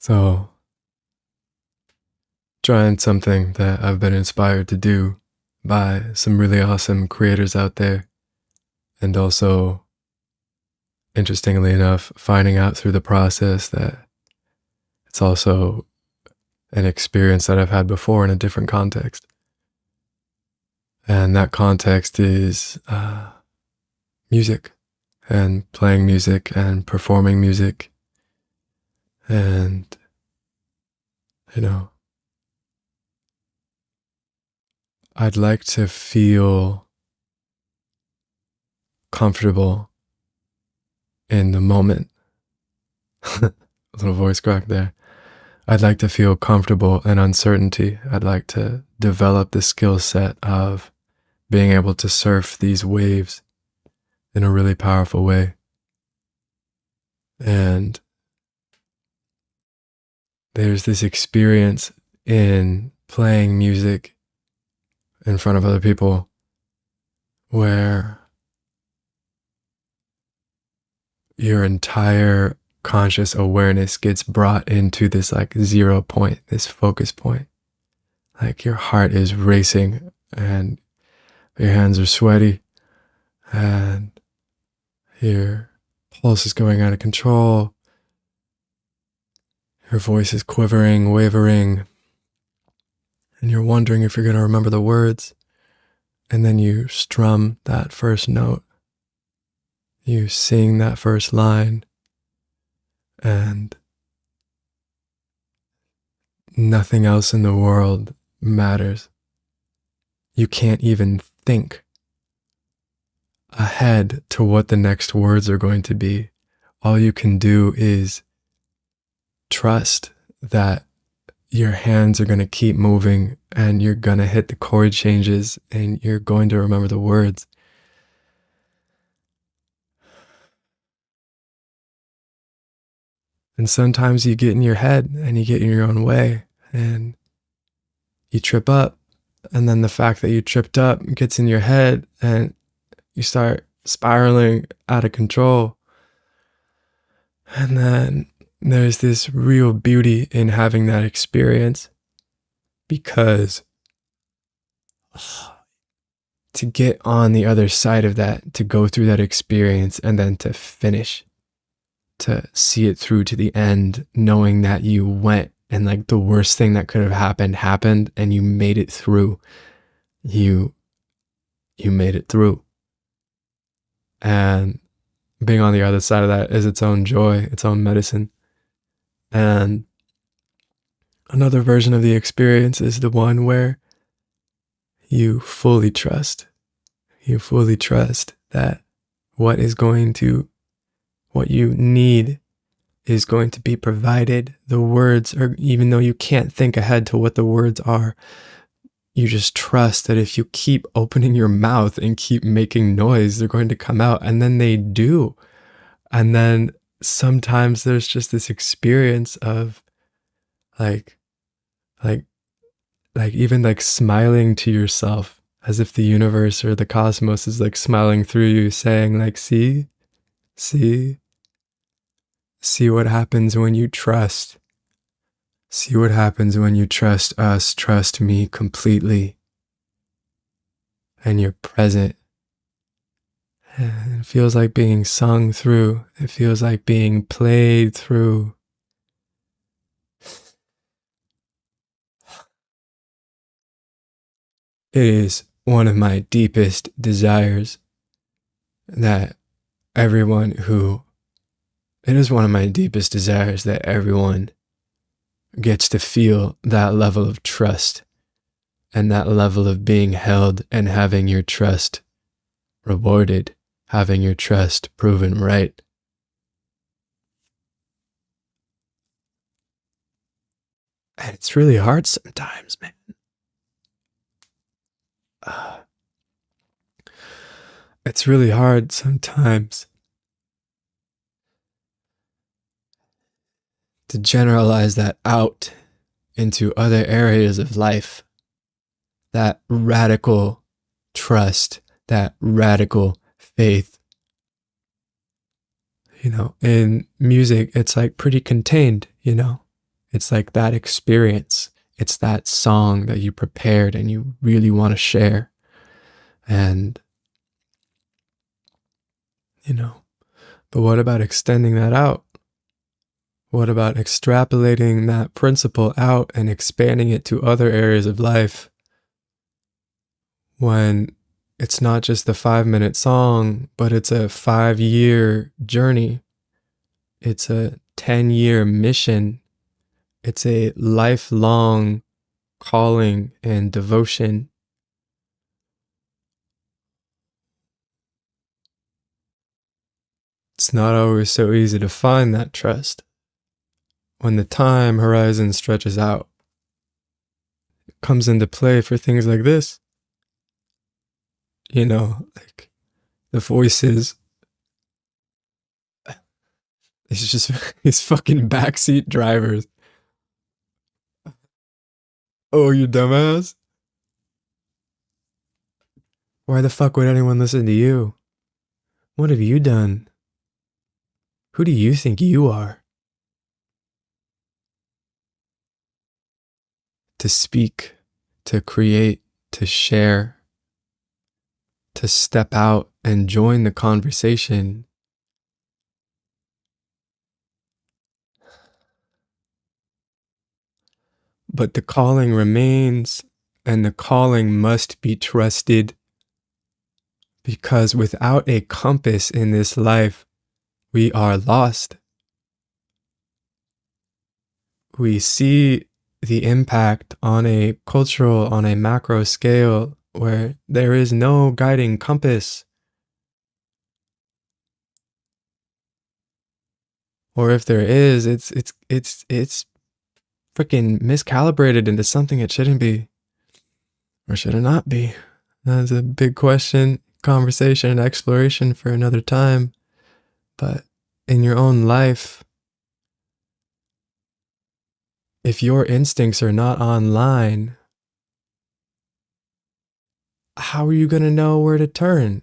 So, trying something that I've been inspired to do by some really awesome creators out there, and also, interestingly enough, finding out through the process that it's also an experience that I've had before in a different context. And that context is music, and playing music, and performing music, and, you know, I'd like to feel comfortable in the moment. A little voice crack there. I'd like to feel comfortable in uncertainty. I'd like to develop the skill set of being able to surf these waves in a really powerful way. And there's this experience in playing music in front of other people where your entire conscious awareness gets brought into this like 0 point, this focus point. Like your heart is racing and your hands are sweaty and your pulse is going out of control. Your voice is quivering, wavering, and you're wondering if you're going to remember the words. And then you strum that first note. You sing that first line, and nothing else in the world matters. You can't even think ahead to what the next words are going to be. All you can do is trust that your hands are going to keep moving and you're going to hit the chord changes and you're going to remember the words. And sometimes you get in your head and you get in your own way and you trip up. And then the fact that you tripped up gets in your head and you start spiraling out of control. And then there's this real beauty in having that experience, because to get on the other side of that, to go through that experience and then to finish, to see it through to the end, knowing that you went and like the worst thing that could have happened and you made it through. You made it through. And being on the other side of that is its own joy, its own medicine. And another version of the experience is the one where you fully trust. You fully trust that what you need is going to be provided. The words are, even though you can't think ahead to what the words are, you just trust that if you keep opening your mouth and keep making noise, they're going to come out, and then they do. And then sometimes there's just this experience of like even like smiling to yourself, as if the universe or the cosmos is like smiling through you, saying like, see what happens when you trust. See what happens when you trust us, trust me completely. And you're present. And it feels like being sung through. It feels like being played through. It is one of my deepest desires that everyone gets to feel that level of trust and that level of being held and having your trust rewarded, having your trust proven right. And it's really hard sometimes, man. It's really hard sometimes to generalize that out into other areas of life. That radical trust, that radical faith. In music, it's like pretty contained, It's like that experience. It's that song that you prepared and you really want to share. And, you know, but what about extending that out? What about extrapolating that principle out and expanding it to other areas of life? When it's not just the 5-minute song, but it's a 5-year journey. It's a 10-year mission. It's a lifelong calling and devotion. It's not always so easy to find that trust when the time horizon stretches out. It comes into play for things like this. You know, like the voices. It's just these fucking backseat drivers. Oh, you dumbass. Why the fuck would anyone listen to you? What have you done? Who do you think you are? To speak, to create, to share, to step out and join the conversation. But the calling remains, and the calling must be trusted, because without a compass in this life, we are lost. We see the impact on a cultural, on a macro scale, where there is no guiding compass. Or if there is, it's freaking miscalibrated into something it shouldn't be. Or should it not be? That's a big question, conversation, exploration for another time. But in your own life, if your instincts are not online, how are you going to know where to turn?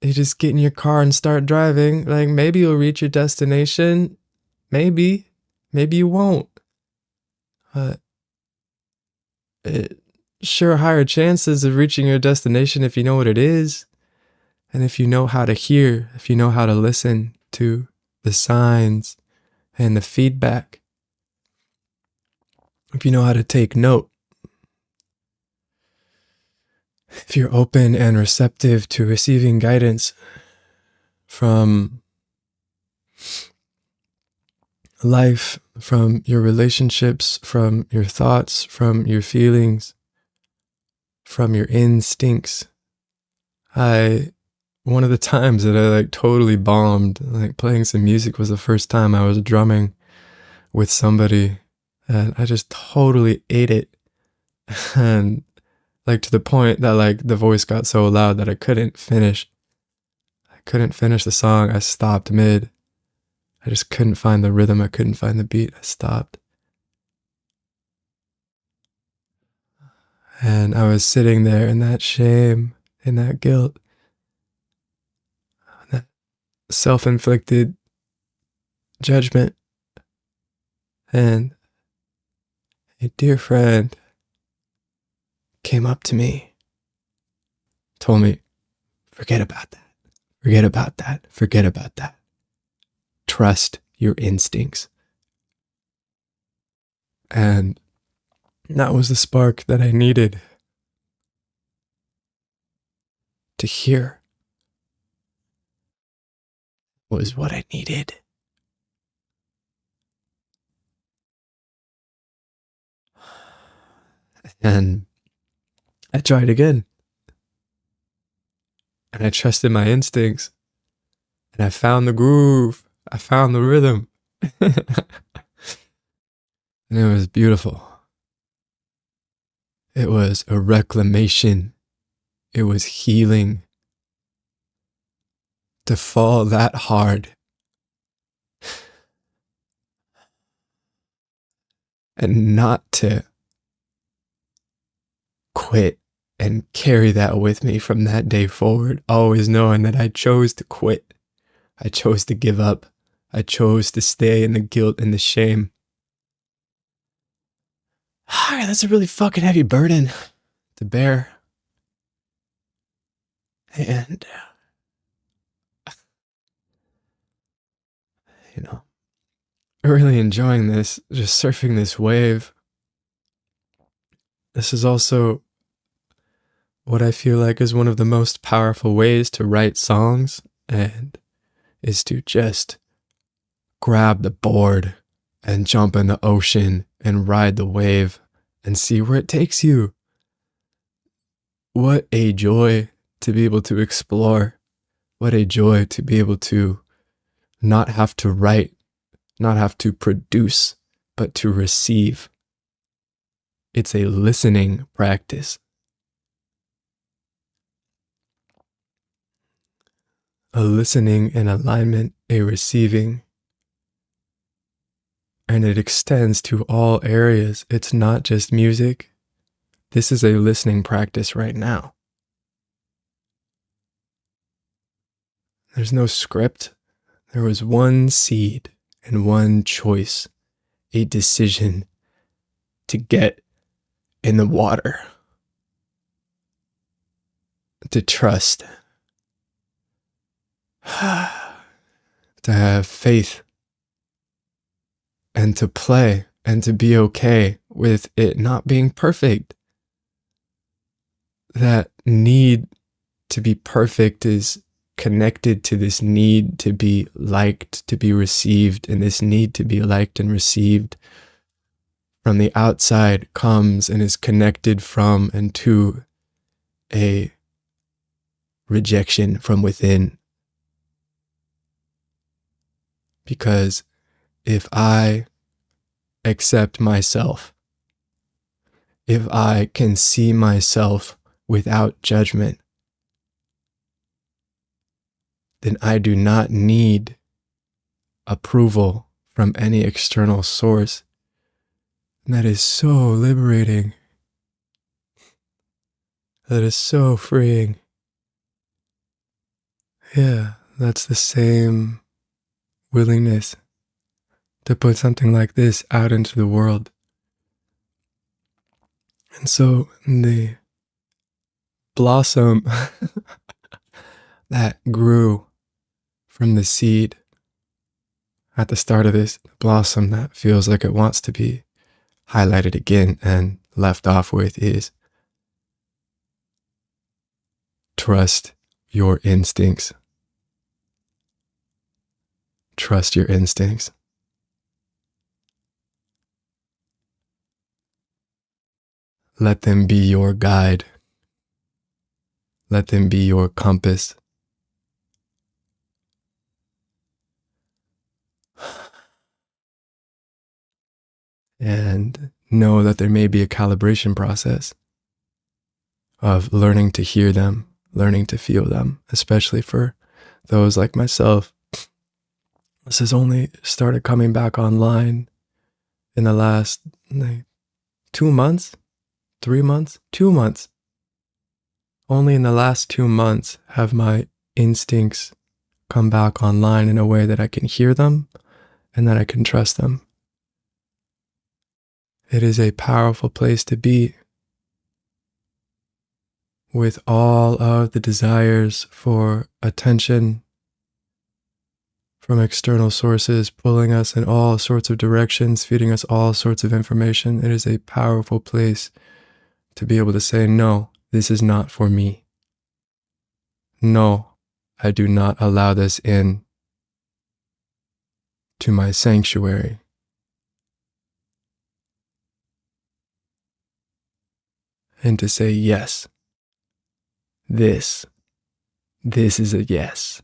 You just get in your car and start driving. Like, maybe you'll reach your destination. Maybe you won't. But sure, higher chances of reaching your destination if you know what it is. And if you know how to hear, if you know how to listen to the signs and the feedback, if you know how to take note, if you're open and receptive to receiving guidance from life, from your relationships, from your thoughts, from your feelings, from your instincts. One of the times that I totally bombed, playing some music, was the first time I was drumming with somebody, and I just totally ate it. And to the point that the voice got so loud that I couldn't finish. I couldn't finish the song. I stopped mid. I just couldn't find the rhythm. I couldn't find the beat. I stopped. And I was sitting there in that shame, in that guilt, that self-inflicted judgment. And a dear friend came up to me, told me, forget about that. Forget about that. Forget about that. Trust your instincts. And that was the spark that I needed to hear. Was what I needed. And I tried again. And I trusted my instincts. And I found the groove. I found the rhythm. And it was beautiful. It was a reclamation. It was healing. To fall that hard and not to quit and carry that with me from that day forward, always knowing that I chose to quit. I chose to give up. I chose to stay in the guilt and the shame. That's a really fucking heavy burden to bear. And, you know, really enjoying this, just surfing this wave. This is also what I feel like is one of the most powerful ways to write songs, and is to just grab the board and jump in the ocean and ride the wave and see where it takes you. What a joy to be able to explore. What a joy to be able to not have to write, not have to produce, but to receive. It's a listening practice. A listening and alignment, a receiving. And it extends to all areas. It's not just music. This is a listening practice right now. There's no script. There was one seed and one choice, a decision to get in the water, to trust, to have faith, and to play, and to be okay with it not being perfect. That need to be perfect is connected to this need to be liked, to be received, and this need to be liked and received from the outside comes and is connected from and to a rejection from within. Because if I accept myself, if I can see myself without judgment, then I do not need approval from any external source. And that is so liberating. That is so freeing. Yeah, that's the same willingness to put something like this out into the world. And so the blossom that grew from the seed at the start of this, the blossom that feels like it wants to be highlighted again and left off with, is trust your instincts. Trust your instincts. Let them be your guide. Let them be your compass. And know that there may be a calibration process of learning to hear them, learning to feel them, especially for those like myself. This has only started coming back online in the last 2 months, 3 months, 2 months. Only in the last 2 months have my instincts come back online in a way that I can hear them and that I can trust them. It is a powerful place to be, with all of the desires for attention from external sources pulling us in all sorts of directions, feeding us all sorts of information. It is a powerful place to be able to say, no, this is not for me. No, I do not allow this in to my sanctuary. And to say, yes, this is a yes.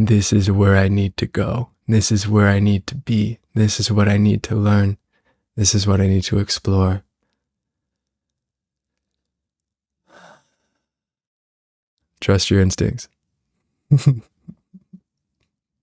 This is where I need to go. This is where I need to be. This is what I need to learn. This is what I need to explore. Trust your instincts.